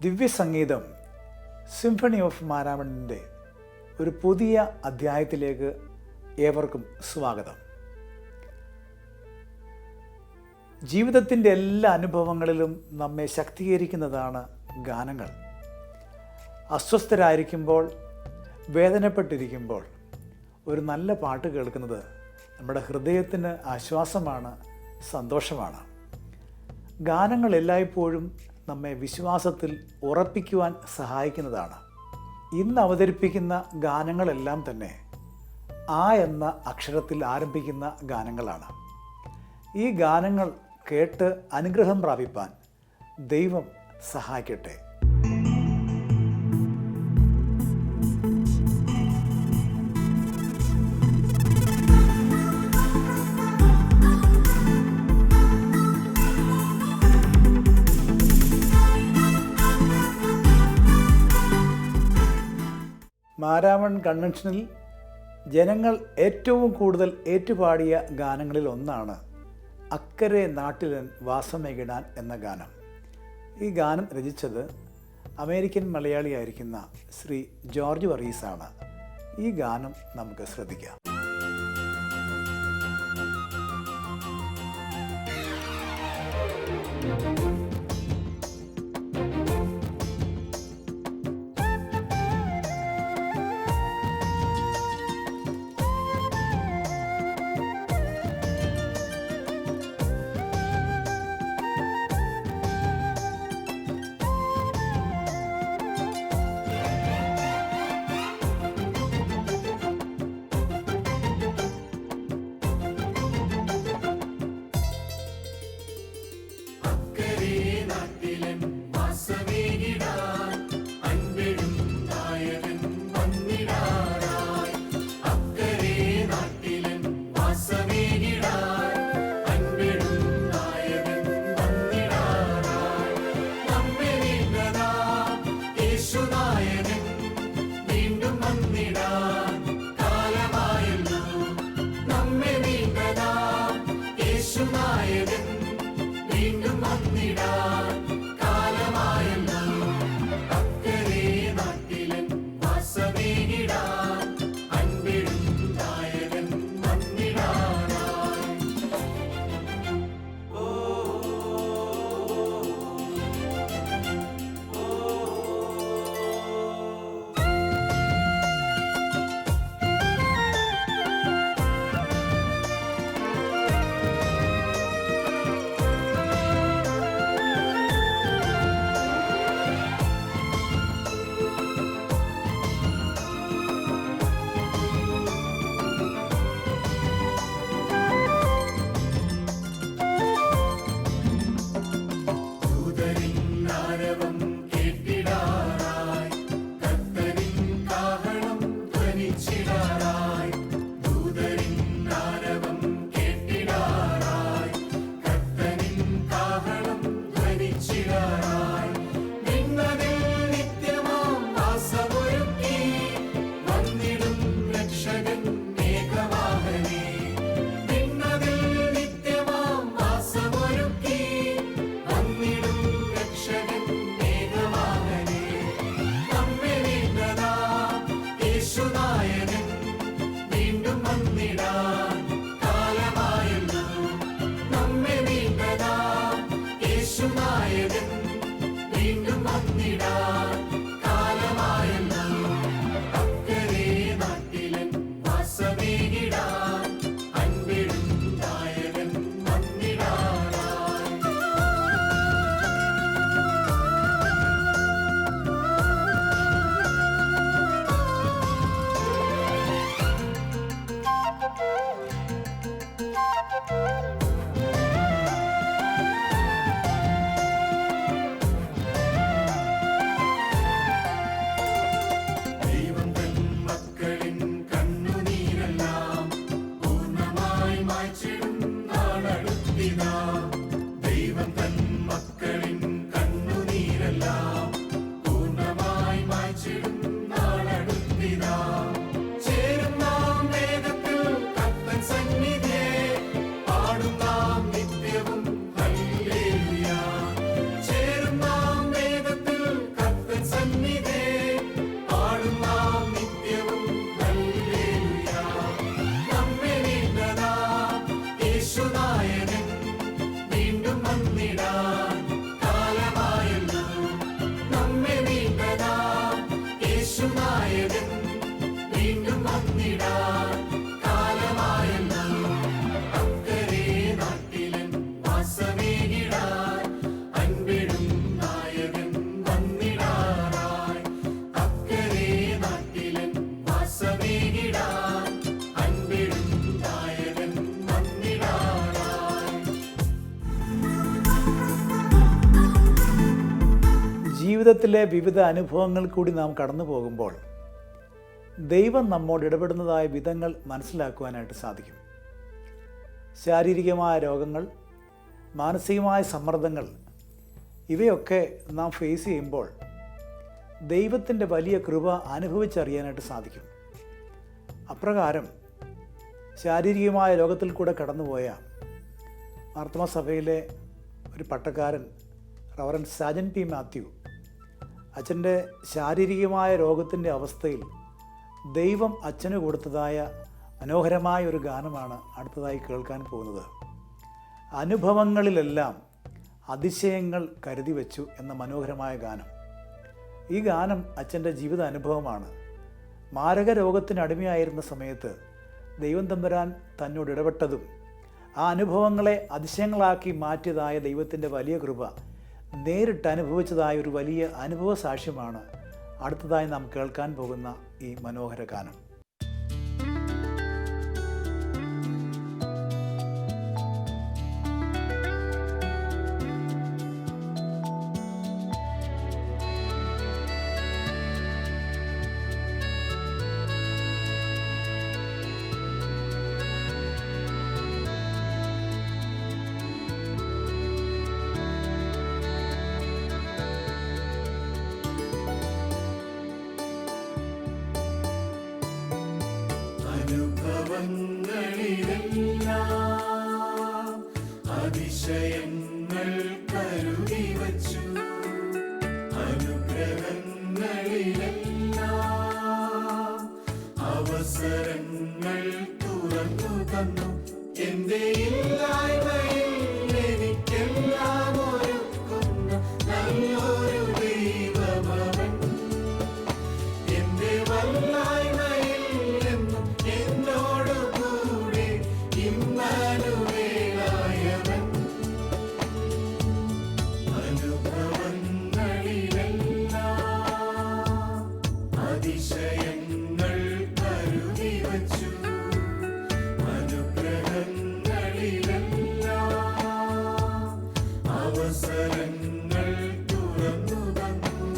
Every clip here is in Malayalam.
ദിവ്യസംഗീതം സിംഫണി ഓഫ് മാരാമണിൻ്റെ ഒരു പുതിയ അധ്യായത്തിലേക്ക് ഏവർക്കും സ്വാഗതം. ജീവിതത്തിൻ്റെ എല്ലാ അനുഭവങ്ങളിലും നമ്മെ ശക്തീകരിക്കുന്നതാണ് ഗാനങ്ങൾ. അസ്വസ്ഥരായിരിക്കുമ്പോൾ, വേദനപ്പെട്ടിരിക്കുമ്പോൾ ഒരു നല്ല പാട്ട് കേൾക്കുന്നത് നമ്മുടെ ഹൃദയത്തിന് ആശ്വാസമാണ്, സന്തോഷമാണ്. ഗാനങ്ങൾ എല്ലായ്പ്പോഴും നമ്മെ വിശ്വാസത്തിൽ ഉറപ്പിക്കുവാൻ സഹായിക്കുന്നതാണ്. ഇന്ന് അവതരിപ്പിക്കുന്ന ഗാനങ്ങളെല്ലാം തന്നെ ആ എന്ന അക്ഷരത്തിൽ ആരംഭിക്കുന്ന ഗാനങ്ങളാണ്. ഈ ഗാനങ്ങൾ കേട്ട് അനുഗ്രഹം പ്രാപിപ്പാൻ ദൈവം സഹായിക്കട്ടെ. മാരാമൺ കൺവെൻഷനിൽ ജനങ്ങൾ ഏറ്റവും കൂടുതൽ ഏറ്റുപാടിയ ഗാനങ്ങളിൽ ഒന്നാണ് അക്കരെ നാട്ടിലൻ വാസമേകിടാൻ എന്ന ഗാനം. ഈ ഗാനം രചിച്ചത് അമേരിക്കൻ മലയാളിയായിരിക്കുന്ന ശ്രീ ജോർജ് വർഗീസാണ്. ഈ ഗാനം നമുക്ക് ശ്രദ്ധിക്കാം. യേശുനായകൻ വീണ്ടും വന്നിടാൻ കാലമായല്ലോ. അക്കരെ നാട്ടിലൻ വാസമേകിടാൻ അൻപിടും നായകൻ വന്നിടാറായി. അക്കരെ നാട്ടിലൻ വാസമേകിടാൻ അൻപിടും നായകൻ വന്നിടാറായി. ജീവിതത്തിലെ വിവിധ അനുഭവങ്ങൾ കൂടി നാം കടന്നു പോകുമ്പോൾ ദൈവം നമ്മോട് ഇടപെടുന്നതായ വിധങ്ങൾ മനസ്സിലാക്കുവാനായിട്ട് സാധിക്കും. ശാരീരികമായ രോഗങ്ങൾ, മാനസികമായ സമ്മർദ്ദങ്ങൾ, ഇവയൊക്കെ നാം ഫേസ് ചെയ്യുമ്പോൾ ദൈവത്തിൻ്റെ വലിയ കൃപ അനുഭവിച്ചറിയാനായിട്ട് സാധിക്കും. അപ്രകാരം ശാരീരികമായ രോഗത്തിൽ കൂടെ കടന്നുപോയ മാർത്തോമാ സഭയിലെ ഒരു പട്ടക്കാരൻ റവറൻ സാജൻ പി മാത്യു, അച്ഛൻ്റെ ശാരീരികമായ രോഗത്തിൻ്റെ അവസ്ഥയിൽ ദൈവം അച്ഛന് കൊടുത്തതായ മനോഹരമായ ഒരു ഗാനമാണ് അടുത്തതായി കേൾക്കാൻ പോകുന്നത്. അനുഭവങ്ങളിലെല്ലാം അതിശയങ്ങൾ കരുതി വച്ചു എന്ന മനോഹരമായ ഗാനം. ഈ ഗാനം അച്ഛൻ്റെ ജീവിത അനുഭവമാണ്. മാരക രോഗത്തിന് അടിമയായിരുന്ന സമയത്ത് ദൈവം തമ്പുരാൻ തന്നോട് ഇടപെട്ടതും ആ അനുഭവങ്ങളെ അതിശയങ്ങളാക്കി മാറ്റിയതായ ദൈവത്തിൻ്റെ വലിയ കൃപ നേരിട്ട് അനുഭവിച്ചതായ ഒരു വലിയ അനുഭവ സാക്ഷ്യമാണ് അടുത്തതായി നാം കേൾക്കാൻ പോകുന്ന ഈ മനോഹര ഗാനം. അനുഭവങ്ങളിലെല്ലാം അതിശയങ്ങൾ കരുതി വച്ചു. അനുഗ്രഹങ്ങളിലെല്ലാം അവസരങ്ങൾ തുറന്നു തന്നു. എന്റെ ഇല്ലായ്മയിൽ എനിക്കെല്ലാം ഒരുക്കുന്ന നല്ലൊരു ദൈവമവൻ. എന്റെ വല്ലായ്മയിൽ എന്നും എന്നോട് കൂടെ ഇമ്മാനുവേലായവൻ. അനുഭവങ്ങളിലെല്ലാം അതിശയങ്ങൾ കരുതി വച്ചു. അനുഗ്രഹങ്ങളിലെല്ലാം അവസരങ്ങൾ തുറന്നു തന്നു.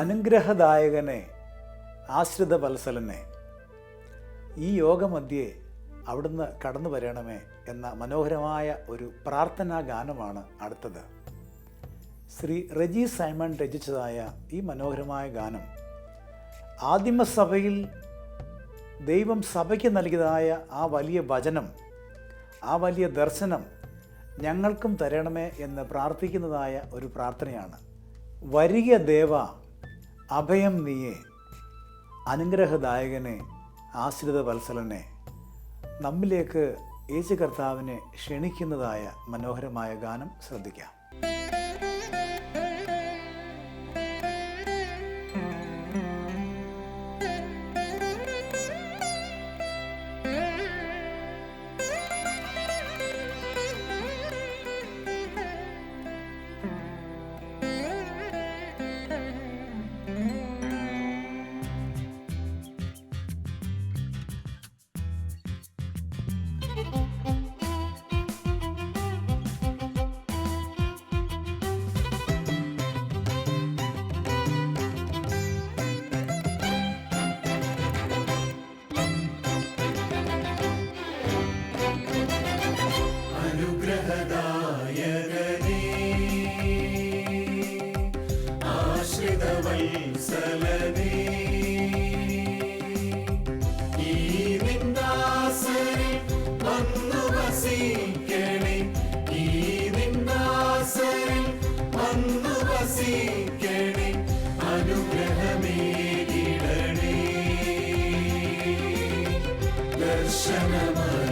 അനുഗ്രഹദായകനെ, ആശ്രിത വത്സലനെ, ഈ യോഗമധ്യേ അവിടുന്ന് കടന്നു വരണമേ എന്ന മനോഹരമായ ഒരു പ്രാർത്ഥനാ ഗാനമാണ് അടുത്തത്. ശ്രീ റെജി സൈമൺ രചിച്ചതായ ഈ മനോഹരമായ ഗാനം ആദിമസഭയിൽ ദൈവം സഭയ്ക്ക് നൽകിയതായ ആ വലിയ വചനം, ആ വലിയ ദർശനം ഞങ്ങൾക്കും തരണമേ എന്ന് പ്രാർത്ഥിക്കുന്നതായ ഒരു പ്രാർത്ഥനയാണ്. വരിക ദേവ, അഭയം നീയെ, അനുഗ്രഹദായകനെ, ആശ്രിത വത്സലനെ, നമ്മിലേക്ക് യേശു കർത്താവിനെ ക്ഷണിക്കുന്നതായ മനോഹരമായ ഗാനം ശ്രദ്ധിക്കാം. അനുഗ്രഹദായകനേ, ആശ്രിതവത്സലനേ, ഈ നിന്ദാസരിൽ വന്നു വസിക്കണേ, ഈ നിന്ദാസരിൽ വന്നു വസിക്കണേ, അനുഗ്രഹമേകിടണേ, ദർശനമരുളണമേ.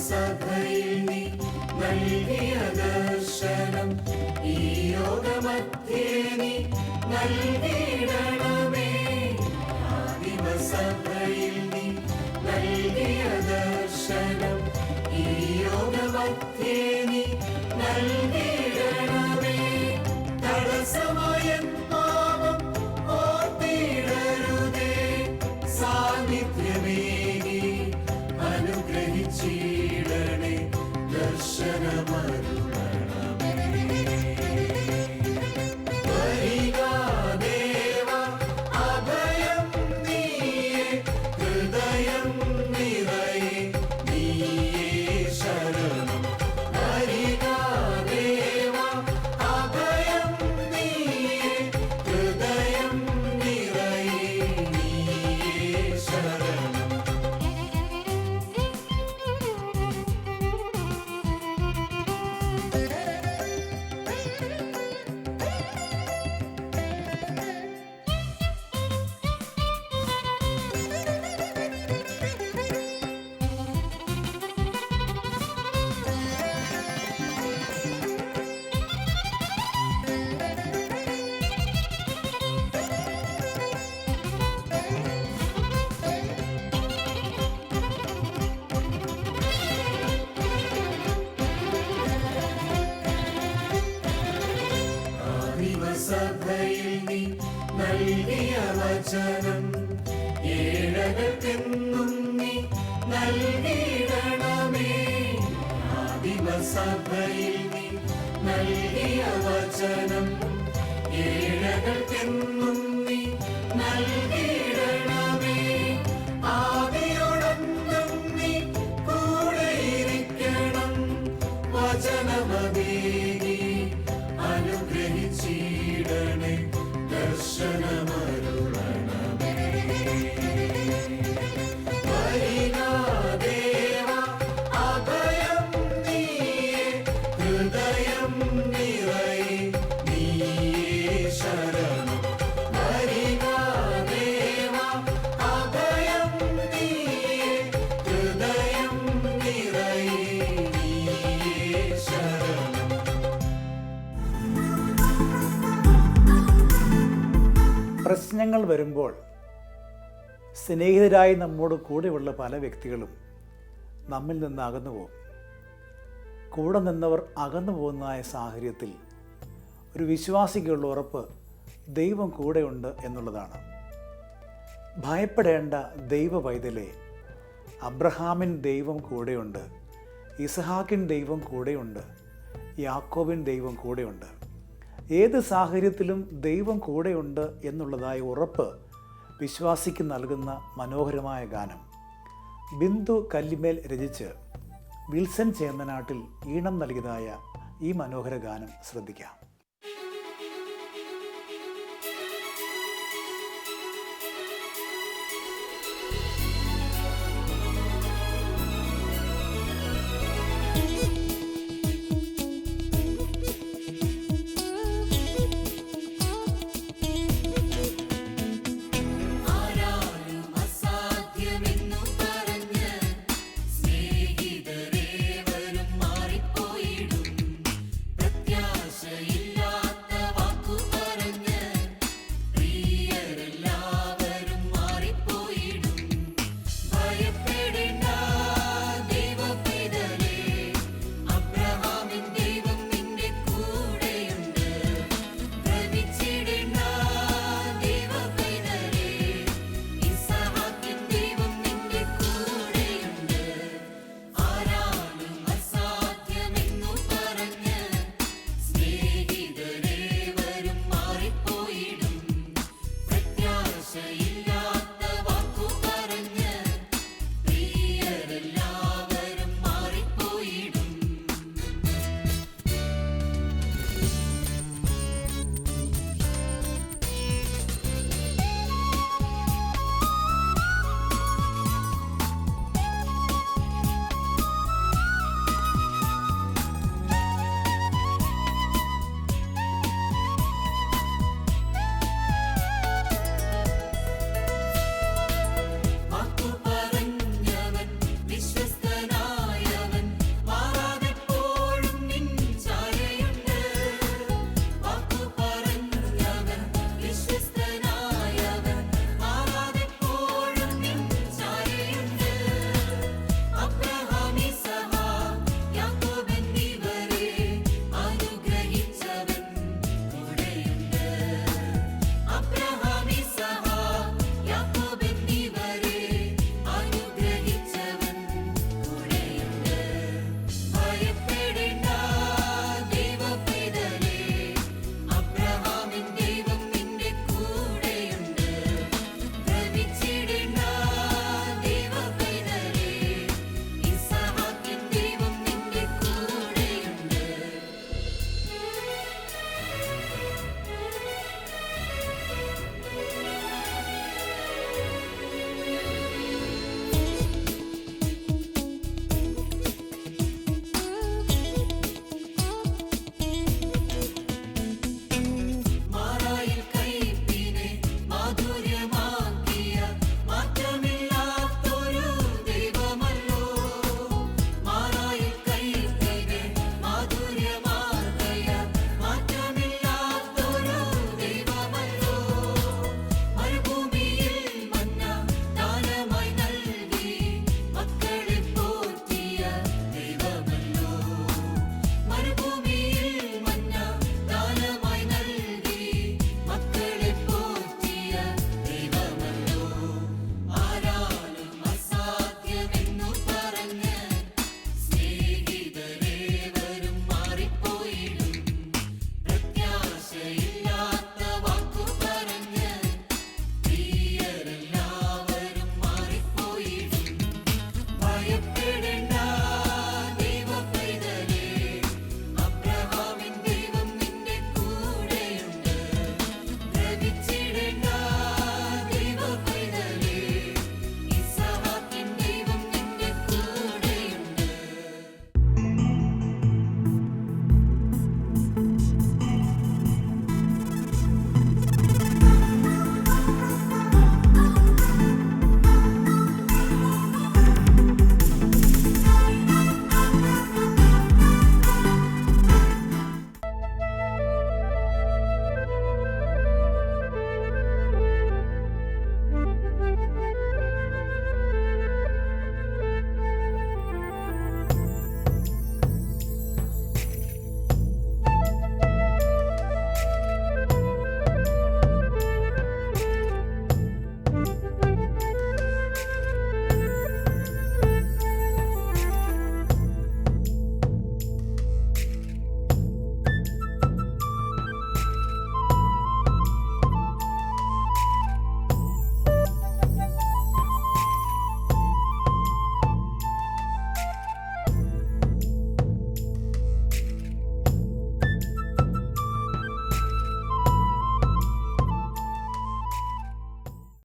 സഭയിൽ നീ നൽകിയ ദർശനം, ഈ യോഗമധ്യേ നീ നൽകിയിടണമേ. ആദിമസഭയിൽ നീ നൽകിയ ദർശനം, ഈ യോഗമധ്യേ നീ നൽകിയിടണമേ. തടസ്സമായ പാപം ഓർത്തിടരുതേ, സാന്നിധ്യമേകി അനുഗ്രഹിച്ചിടണേ, ദർശനമരുളണമേ. വരിക ദേവ, അഭയം നീയെ, ഹൃദയം നിറയെ നീയേ ശരണം. വരിക ദേവ, അഭയം നീയെ, ഹൃദയം നിറയെ നീയേ ശരണം. സഭയിൽ നീ നൽകിയ വചനം, ഏഴകൾക്കെന്നും നീ നൽകിയിടണമേ. ആദിമസഭയിൽ നീ നൽകിയ വചനം, ഏഴകൾക്കെന്നും നീ നൽകിയിടണമേ. ആദിയോടൊന്നും നീ കൂടെയിരിക്കണം, വചനമതേകി അനുഗ്രഹിച്ചിടണേ, ദർശനമരുളണമേ. വരിക ദേവ, അഭയം പ്രശ്നങ്ങൾ വരുമ്പോൾ സ്നേഹിതരായി നമ്മോട് കൂടെയുള്ള പല വ്യക്തികളും നമ്മിൽ നിന്ന് അകന്നു പോകും. കൂടെ നിന്നവർ അകന്നു പോകുന്നതായ സാഹചര്യത്തിൽ ഒരു വിശ്വാസിക്കുള്ള ഉറപ്പ് ദൈവം കൂടെയുണ്ട് എന്നുള്ളതാണ്. ഭയപ്പെടേണ്ട ദൈവ പൈതലേ, അബ്രഹാമിൻ ദൈവം കൂടെയുണ്ട്, ഇസ്ഹാക്കിൻ ദൈവം കൂടെയുണ്ട്, യാക്കോബിൻ ദൈവം കൂടെയുണ്ട്. ഏത് സാഹചര്യത്തിലും ദൈവം കൂടെയുണ്ട് എന്നുള്ളതായ ഉറപ്പ് വിശ്വാസിക്ക് നൽകുന്ന മനോഹരമായ ഗാനം ബിന്ദു കല്ലിമേൽ രചിച്ച് വിൽസൺ ചേന്നനാട്ടിൽ ഈണം നൽകിയതായ ഈ മനോഹര ഗാനം ശ്രദ്ധിക്കാം.